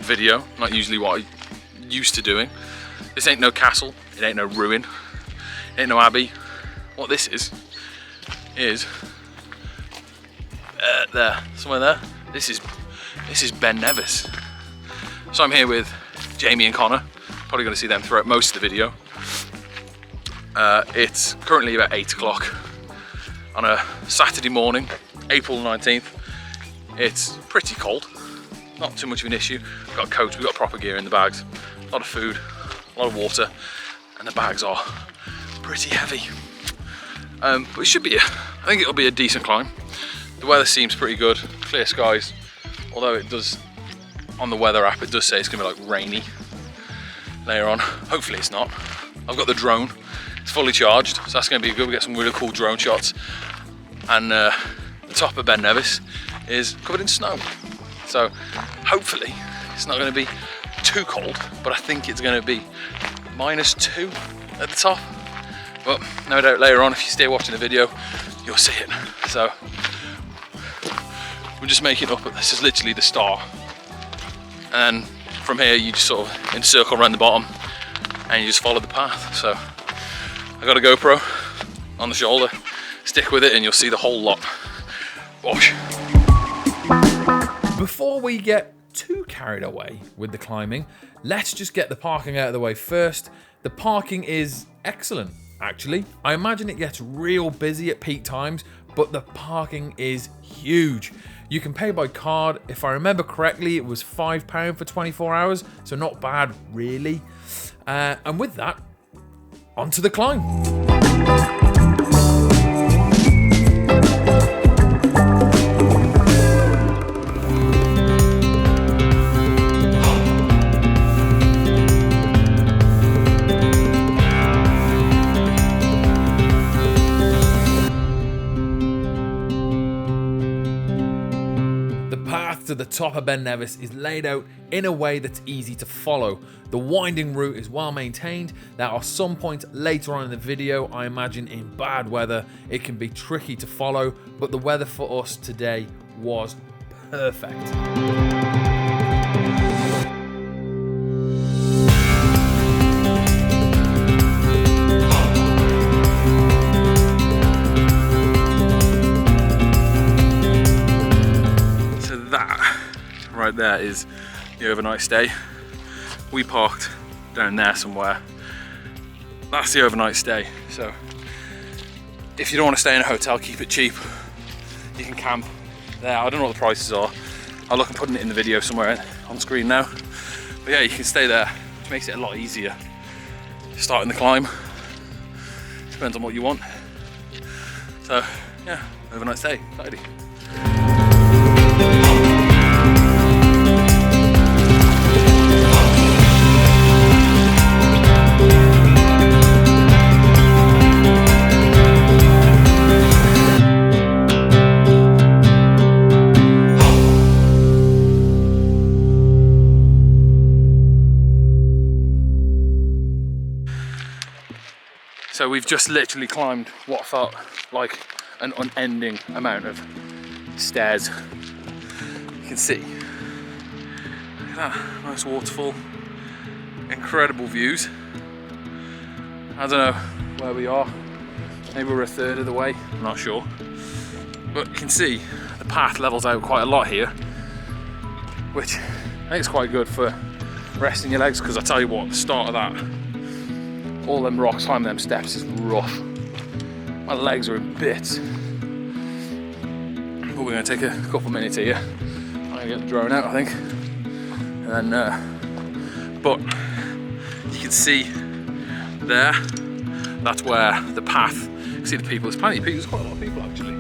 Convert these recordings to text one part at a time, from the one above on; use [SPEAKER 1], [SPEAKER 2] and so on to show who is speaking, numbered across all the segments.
[SPEAKER 1] video, not usually what I'm used to doing. This ain't no castle, it ain't no ruin, it ain't no abbey. What this is there, somewhere there. This is Ben Nevis. So I'm here with Jamie and Connor. Probably going to see them throughout most of the video. It's currently about 8 o'clock on a Saturday morning, April 19th. It's pretty cold, not too much of an issue. We've got a coat, we've got proper gear in the bags, a lot of food, a lot of water, and the bags are pretty heavy. But it should be, I think it'll be a decent climb. The weather seems pretty good, clear skies, although it does, on the weather app, it does say it's gonna be like rainy later on. Hopefully it's not. I've got the drone, it's fully charged, so that's gonna be good. We get some really cool drone shots. And the top of Ben Nevis is covered in snow. So hopefully it's not gonna be too cold, but I think it's gonna be -2 at the top. But no doubt later on, if you stay watching the video, you'll see it. So we're just making up, this is literally the start. And then from here, you just sort of encircle around the bottom and you just follow the path. So I got a GoPro on the shoulder, stick with it and you'll see the whole lot. Watch.
[SPEAKER 2] Before we get too carried away with the climbing, let's just get the parking out of the way first. The parking is excellent, actually. I imagine it gets real busy at peak times, but the parking is huge. You can pay by card. If I remember correctly, it was £5 for 24 hours, so not bad, really. And with that, onto the climb. To the top of Ben Nevis is laid out in a way that's easy to follow. The winding route is well maintained. There are some points later on in the video, I imagine in bad weather, it can be tricky to follow, but the weather for us today was perfect.
[SPEAKER 1] Right there is the overnight stay. We parked down there somewhere. That's the overnight stay. So if you don't want to stay in a hotel, keep it cheap. You can camp there. I don't know what the prices are. I'll look and put it in the video somewhere on screen now. But yeah, you can stay there, which makes it a lot easier starting the climb. Depends on what you want. So yeah, overnight stay, tidy. So we've just literally climbed what felt like an unending amount of stairs. You can see, look at that, nice waterfall, incredible views. I don't know where we are, maybe we're a third of the way, I'm not sure. But you can see the path levels out quite a lot here, which I think is quite good for resting your legs, because I tell you what, the start of that, all them rocks, climbing them steps is rough. My legs are in bits. But we're gonna take a couple minutes here. I'm gonna get the drone out, I think. And then, but you can see there, that's where the path, you can see the people, there's plenty of people, there's quite a lot of people actually.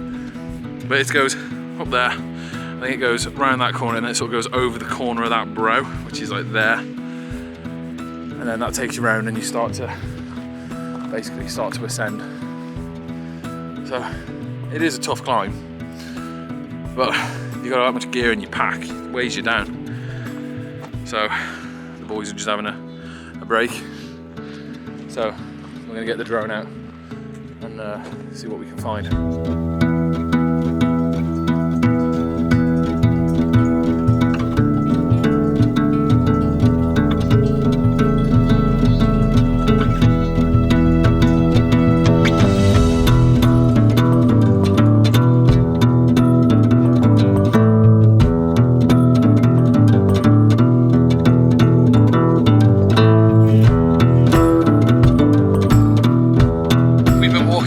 [SPEAKER 1] But it goes up there, I think it goes around that corner and then it sort of goes over the corner of that brow, which is like there. And then that takes you around and you start to basically start to ascend. So it is a tough climb, but you've got that much gear in your pack, it weighs you down. So the boys are just having a break. So we're gonna get the drone out and see what we can find.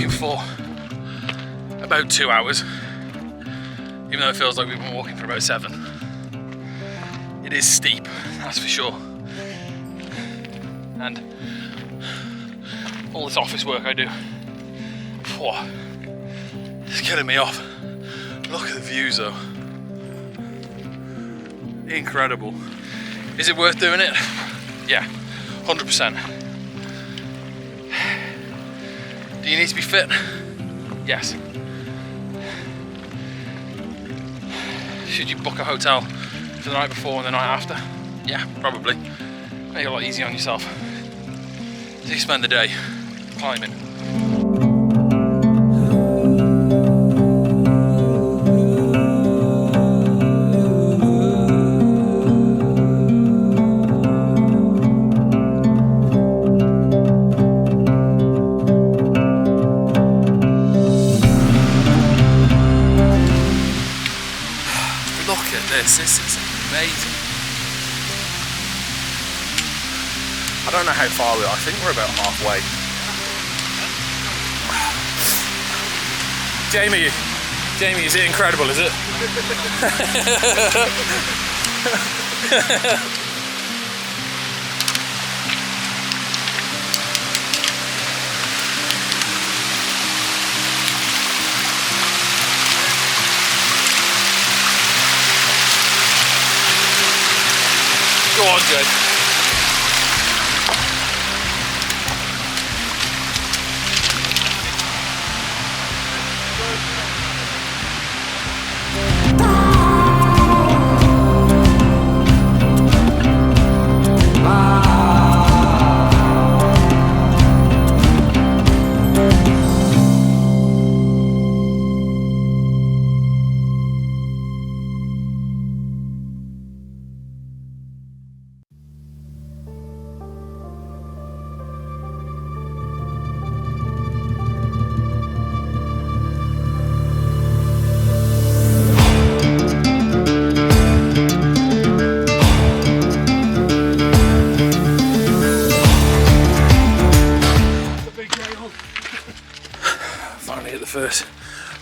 [SPEAKER 1] walking for about 2 hours, even though it feels like we've been walking for about 7. It is steep, that's for sure. And all this office work I do, it's killing me off. Look at the views though. Incredible. Is it worth doing it? Yeah, 100%. Do you need to be fit? Yes. Should you book a hotel for the night before and the night after? Yeah, probably. Make it a lot easier on yourself. So you spend the day climbing. This is amazing. I don't know how far we are. I think we're about halfway. Jamie, is it incredible, is it? Go on, Jed.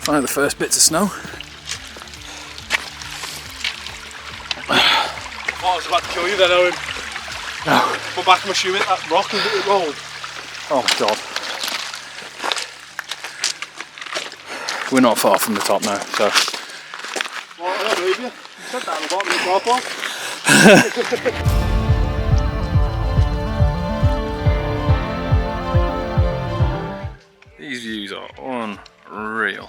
[SPEAKER 1] Finally the first bits of snow.
[SPEAKER 3] Oh, I was about to kill you then, Owen.
[SPEAKER 1] No.
[SPEAKER 3] Put back my shoe in that rock and it rolled.
[SPEAKER 1] Oh my god. We're not far from the top now, so.
[SPEAKER 3] Well, I don't believe you. You said that at the bottom of the car park.
[SPEAKER 1] These views are unreal.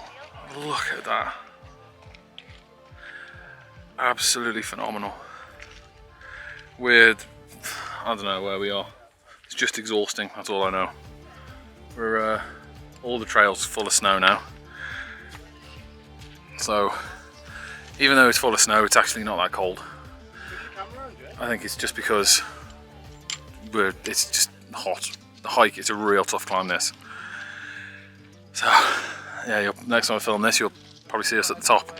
[SPEAKER 1] Look at that. Absolutely phenomenal. I don't know where we are. It's just exhausting, that's all I know. We're all the trails full of snow now. So even though it's full of snow, it's actually not that cold. I think it's just because it's just hot. The hike is a real tough climb, this. So yeah, next time I film this, you'll probably see us at the top.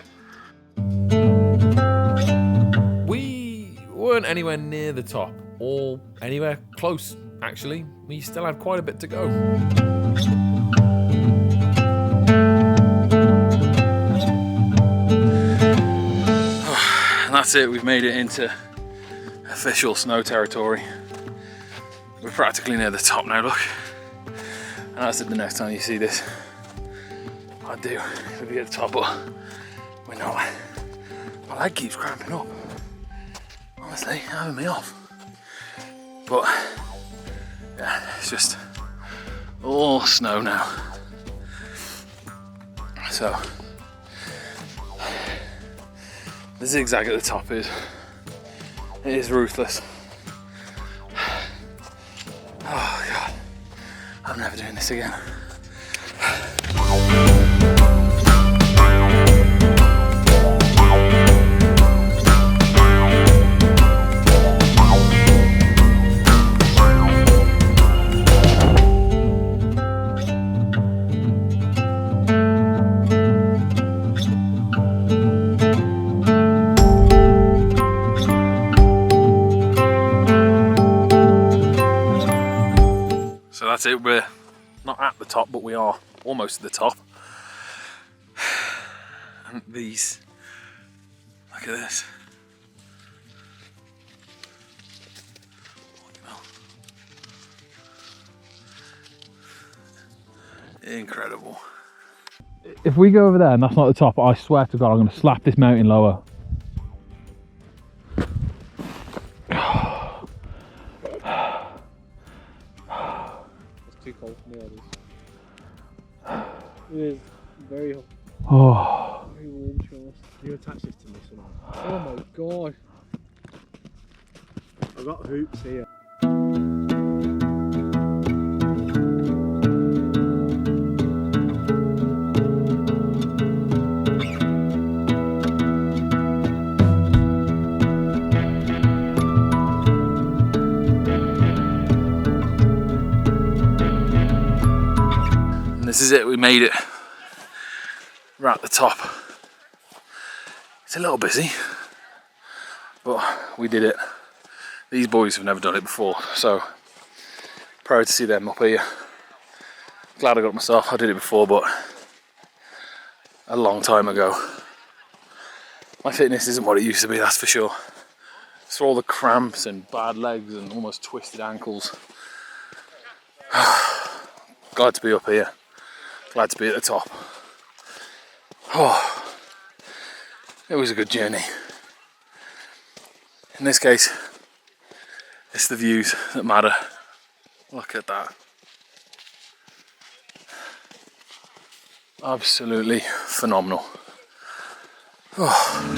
[SPEAKER 2] We weren't anywhere near the top, or anywhere close, actually. We still had quite a bit to go.
[SPEAKER 1] And that's it, we've made it into official snow territory. We're practically near the top now, look. And that's it, the next time you see this. I do, if we get to the top, but we're not. My leg keeps cramping up. Honestly, having me off. But yeah, it's just all snow now. So the zigzag at the top it is ruthless. Oh god, I'm never doing this again. That's it, we're not not at the top, but we are almost at the top. And these, look at this. Incredible.
[SPEAKER 2] If we go over there and that's not the top, I swear to God, I'm going to slap this mountain lower.
[SPEAKER 3] It's too cold for me, it is very hot.
[SPEAKER 2] Oh.
[SPEAKER 3] Very warm shores. You attach this to me somehow. Oh my God. I've got hoops here.
[SPEAKER 1] This is it, we made it. We're at the top. It's a little busy, but we did it. These boys have never done it before, so proud to see them up here. Glad I got it myself. I did it before, but a long time ago. My fitness isn't what it used to be, that's for sure. So all the cramps and bad legs and almost twisted ankles. Glad to be up here. Glad to be at the top. Oh, it was a good journey. In this case, it's the views that matter. Look at that. Absolutely phenomenal. Oh.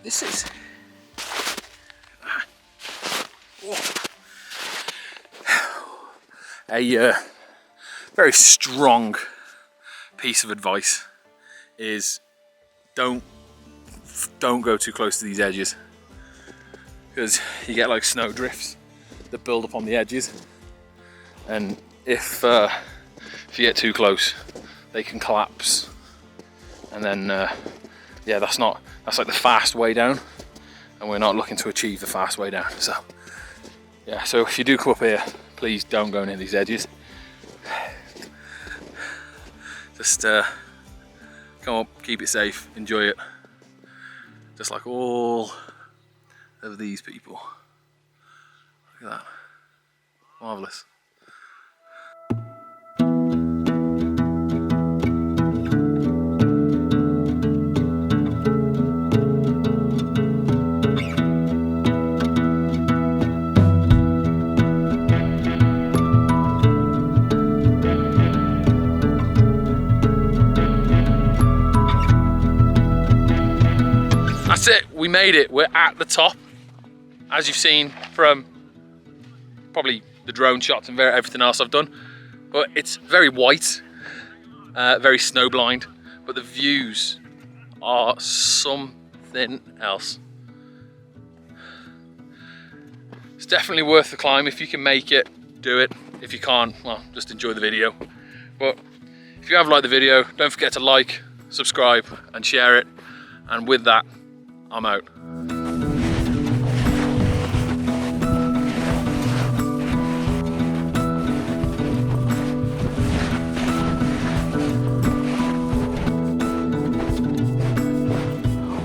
[SPEAKER 1] This is a very strong piece of advice is don't go too close to these edges, because you get like snow drifts that build up on the edges, and if you get too close they can collapse, and then yeah, that's like the fast way down, and we're not looking to achieve the fast way down. So yeah, so if you do come up here, please don't go near these edges. Just come up, keep it safe, enjoy it, just like all of these people. Look at that, marvellous. That's it, we made it. We're at the top, as you've seen from probably the drone shots and everything else I've done. But it's very white, very snow blind, but the views are something else. It's definitely worth the climb. If you can make it, do it. If you can't, well, just enjoy the video. But if you have liked the video, don't forget to like, subscribe and share it. And with that, I'm out.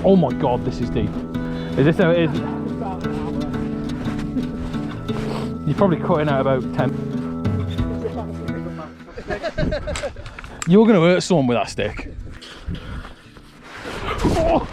[SPEAKER 2] Oh my God, this is deep. Is this how it is? You're probably cutting out about 10. You're going to hurt someone with that stick.
[SPEAKER 3] Oh.